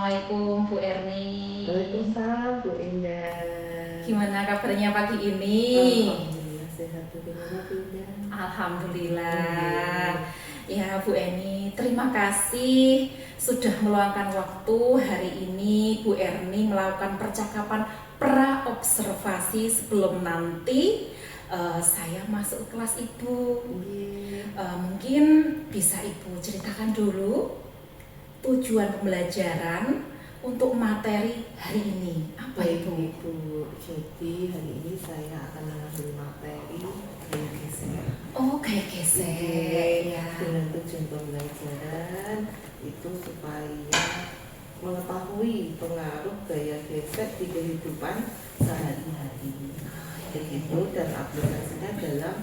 Assalamualaikum Bu Erni. Waalaikumsalam Bu Indah. Gimana kabarnya pagi ini? Alhamdulillah sehat. Bagaimana Bu Indah? Alhamdulillah. Ya Bu Erni, terima kasih sudah meluangkan waktu hari ini Bu Erni melakukan percakapan pra-observasi sebelum nanti saya masuk kelas Ibu. Mungkin bisa Ibu ceritakan dulu tujuan pembelajaran untuk materi hari ini apa Ibu? Jadi hari ini saya akan mengambil materi gaya gesek. Oh, gaya gesek ya. Dengan tujuan pembelajaran itu supaya mengetahui pengaruh gaya gesek di kehidupan sehari-hari. Begitu dan aplikasinya dalam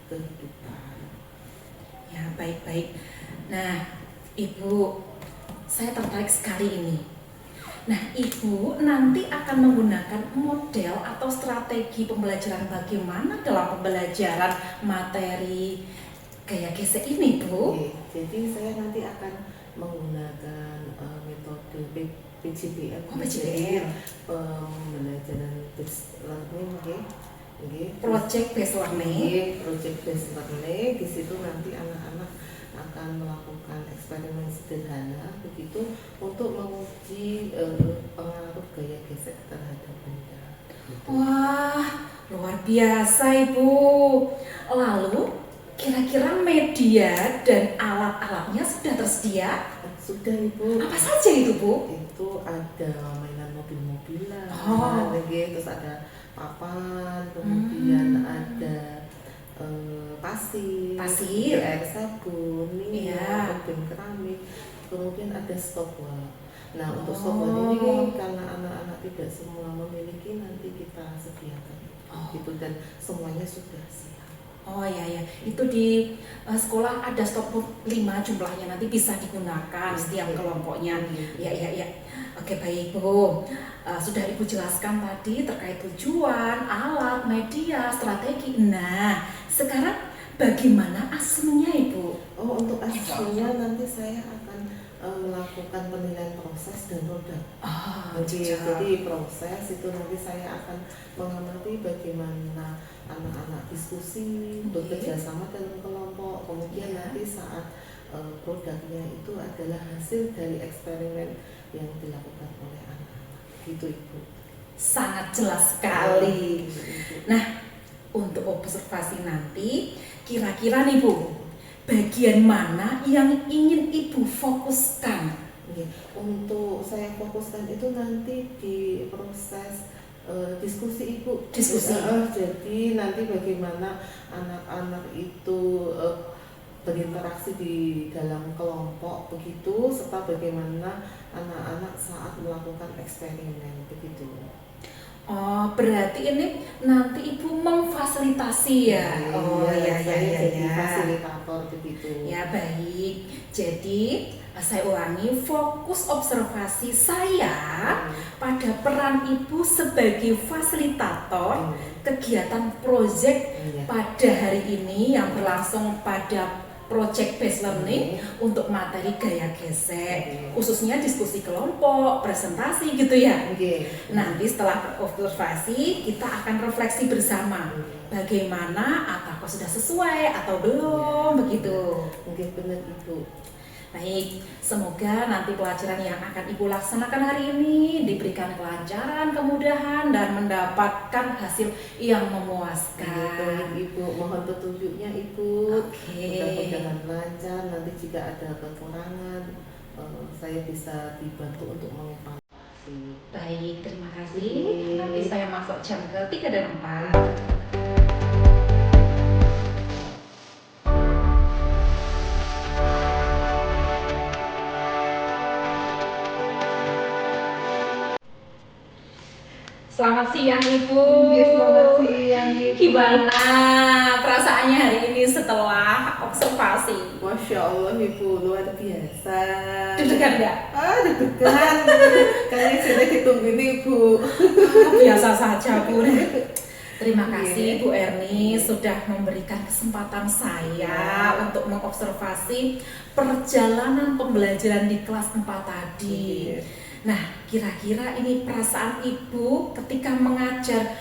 kehidupan. Ya, baik-baik. Nah, Ibu, saya tertarik sekali ini. Nah, Ibu nanti akan menggunakan model atau strategi pembelajaran bagaimana dalam pembelajaran materi gaya gesek ini, Bu? Jadi saya nanti akan menggunakan metode PJBL, pembelajaran based learning, Project based learning. Project based learning. Di situ nanti anak-anak akan melakukan eksperimen sederhana begitu untuk menguji pengaruh gaya gesek terhadap benda. Wah, luar biasa Ibu. Lalu kira-kira media dan alat-alatnya sudah tersedia? Sudah Ibu. Apa saja itu Bu? Itu ada mainan mobil-mobilan, terus ada papan, kemudian ada pasir, air sabun, puding keramik, kemudian ada stopwatch. Nah, untuk stopwatch ini karena anak-anak tidak semua memiliki, nanti kita sediakan gitu, dan semuanya sudah siap. Oh ya, itu di sekolah ada stopwatch 5 jumlahnya, nanti bisa digunakan setiap kelompoknya. Ya. Oke, baik Bu. Sudah Ibu jelaskan tadi terkait tujuan, alat, media, strategi. Nah, sekarang bagaimana aslinya Ibu? Oh, untuk aslinya nanti saya akan melakukan penilaian proses dan produk. Jadi proses itu nanti saya akan mengamati bagaimana anak-anak diskusi, bekerja sama dalam kelompok. Kemudian nanti saat produknya itu adalah hasil dari eksperimen yang dilakukan oleh anak-anak. Gitu Ibu. Sangat jelas sekali. Nah, untuk observasi nanti, kira-kira nih Bu, bagian mana yang ingin Ibu fokuskan? Untuk saya fokuskan itu nanti di proses diskusi Ibu. Jadi nanti bagaimana anak-anak itu berinteraksi di dalam kelompok begitu, serta bagaimana anak-anak saat melakukan eksperimen begitu. Oh, berarti ini nanti Ibu memfasilitasi ya? Saya jadi fasilitator begitu. Ya, baik. Jadi saya ulangi, fokus observasi saya pada peran Ibu sebagai fasilitator kegiatan proyek pada hari ini yang berlangsung pada project based learning untuk materi gaya gesek, khususnya diskusi kelompok, presentasi gitu ya. Nanti setelah observasi kita akan refleksi bersama bagaimana, apakah sudah sesuai atau belum begitu. Mungkin benar Ibu. Baik, semoga nanti pelajaran yang akan Ibu laksanakan hari ini diberikan kelancaran, kemudahan, dan mendapatkan hasil yang memuaskan. Ibu, mohon petunjuknya Ibu. Mudah-mudahan lancar. Nanti jika ada kekurangan, saya bisa dibantu untuk mengevaluasi. Baik, terima kasih. Nanti saya masuk jam ke-3 dan 4. Selamat siang Ibu. Selamat siang Ibu. Gimana perasaannya hari ini setelah observasi? Masya Allah Ibu, luar biasa. Deg-degan nggak? Deg-degan. Kayaknya sudah ditunggu Ibu. Biasa saja Bu. Terima kasih Bu Erni sudah memberikan kesempatan saya untuk mengobservasi perjalanan pembelajaran di kelas 4 tadi. Nah, kira-kira ini perasaan Ibu ketika mengajar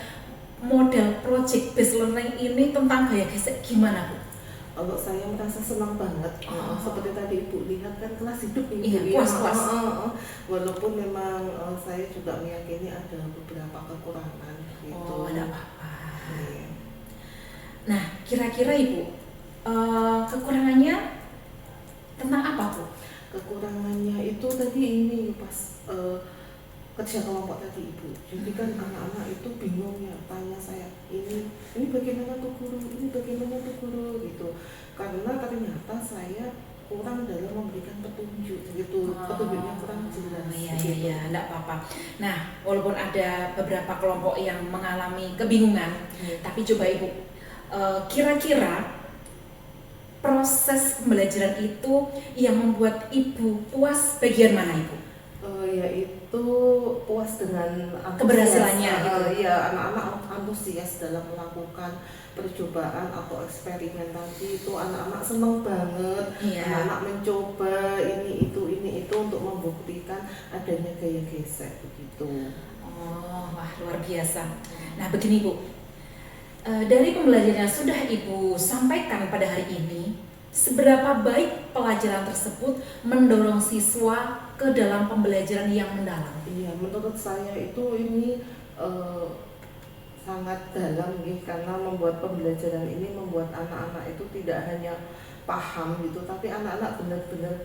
model project based learning ini tentang gaya gesek gimana, Bu? Kalau saya merasa senang banget, seperti tadi Ibu lihat kan kelas hidup Ibu, Iya, puas-puas. Walaupun memang saya juga meyakini ada beberapa kekurangan gitu. Oh, ada apa-apa. Iya. Nah, kira-kira Ibu, kekurangannya tentang apa, Bu? Kekurangannya itu tadi ini pas kerja kelompok tadi Ibu. Jadi kan anak-anak itu bingung ya, tanya saya ini bagaimana tuh guru, ini bagaimana tuh guru gitu. Karena ternyata saya kurang dalam memberikan petunjuk gitu, petunjuknya kurang jelas. Iya, enggak apa-apa. Nah, walaupun ada beberapa kelompok yang mengalami kebingungan, tapi coba Ibu, kira-kira proses pembelajaran itu yang membuat Ibu puas bagian mana, Ibu? Yaitu puas dengan keberhasilannya gitu. Iya, anak-anak antusias dalam melakukan percobaan atau eksperimen tadi itu anak-anak senang banget. Iya. Anak-anak mencoba ini itu untuk membuktikan adanya gaya gesek begitu. Oh, wah luar biasa. Nah begini Bu, dari pembelajaran yang sudah Ibu sampaikan pada hari ini, seberapa baik pelajaran tersebut mendorong siswa ke dalam pembelajaran yang mendalam? Iya, menurut saya itu ini sangat dalam nih, karena membuat pembelajaran ini membuat anak-anak itu tidak hanya paham gitu, tapi anak-anak benar-benar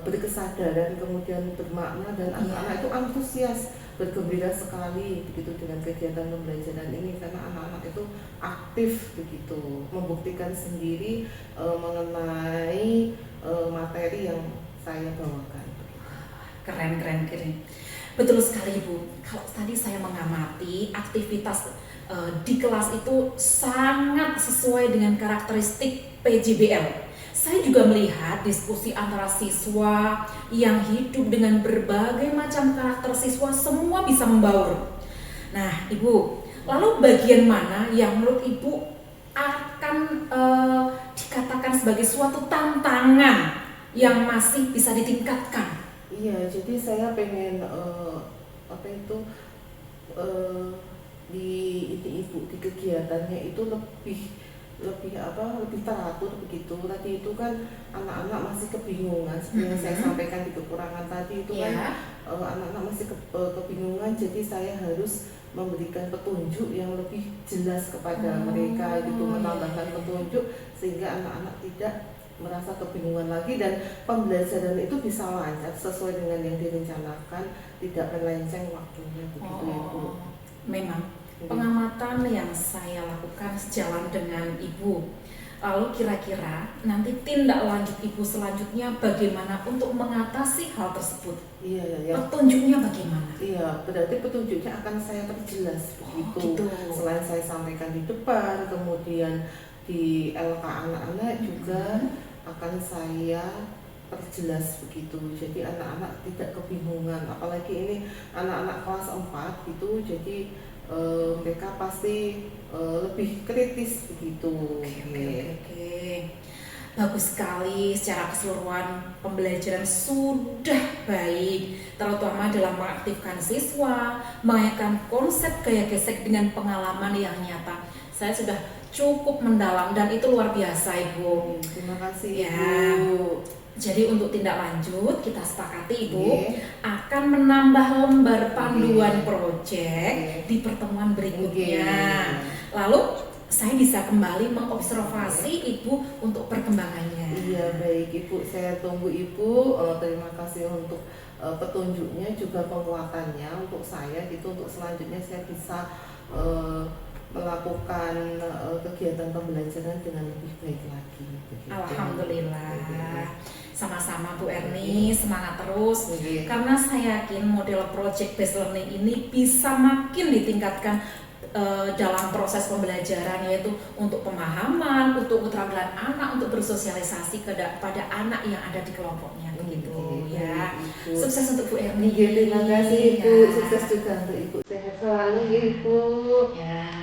berkesadaran, kemudian bermakna, dan anak-anak itu antusias, bergembira sekali begitu dengan kegiatan pembelajaran ini, karena anak-anak itu aktif begitu, membuktikan sendiri mengenai materi yang saya bawakan. Keren. Betul sekali Bu. Kalau tadi saya mengamati aktivitas di kelas itu sangat sesuai dengan karakteristik PJBL. Saya juga melihat diskusi antara siswa yang hidup dengan berbagai macam karakter siswa, semua bisa membaur. Nah Ibu, lalu bagian mana yang menurut Ibu akan dikatakan sebagai suatu tantangan yang masih bisa ditingkatkan? Iya, jadi saya pengen di Ibu di kegiatannya itu lebih teratur begitu. Tadi itu kan anak-anak masih kebingungan, seperti yang saya sampaikan di kekurangan tadi itu kan anak-anak masih kebingungan, jadi saya harus memberikan petunjuk yang lebih jelas kepada mereka gitu, menambahkan petunjuk sehingga anak-anak tidak merasa kebingungan lagi dan pembelajaran itu bisa lancar sesuai dengan yang direncanakan, tidak melenceng waktunya begitu Ibu. Memang pengamatan yang saya lakukan sejalan dengan Ibu. Lalu kira-kira nanti tindak lanjut Ibu selanjutnya bagaimana untuk mengatasi hal tersebut? Iya. Petunjuknya bagaimana? Iya, berarti petunjuknya akan saya perjelas begitu. Gitu. Selain saya sampaikan di depan, kemudian di LK anak-anak juga akan saya perjelas begitu. Jadi anak-anak tidak kebingungan, apalagi ini anak-anak kelas 4 gitu, jadi mereka pasti lebih kritis begitu. Oke. Bagus sekali, secara keseluruhan pembelajaran sudah baik, terutama dalam mengaktifkan siswa, mengajarkan konsep gaya gesek dengan pengalaman yang nyata. Saya sudah cukup mendalam dan itu luar biasa Ibu. Terima kasih ya. Ibu. Jadi untuk tindak lanjut kita sepakati Ibu akan menambah lembar panduan proyek di pertemuan berikutnya. Lalu saya bisa kembali mengobservasi Ibu untuk perkembangannya. Iya baik Ibu, saya tunggu Ibu. Terima kasih untuk petunjuknya juga penguatannya untuk saya gitu, untuk selanjutnya saya bisa melakukan kegiatan pembelajaran dengan lebih baik lagi. Begitu. Alhamdulillah. Sama-sama Bu Erni, semangat terus. Karena saya yakin model project based learning ini bisa makin ditingkatkan dalam proses pembelajaran, yaitu untuk pemahaman, untuk keterampilan anak, untuk bersosialisasi pada anak yang ada di kelompoknya begitu ya. Sukses untuk Bu Erni. Terima kasih Ibu, sukses juga untuk Ibu, sehat selalu Ibu. Ya.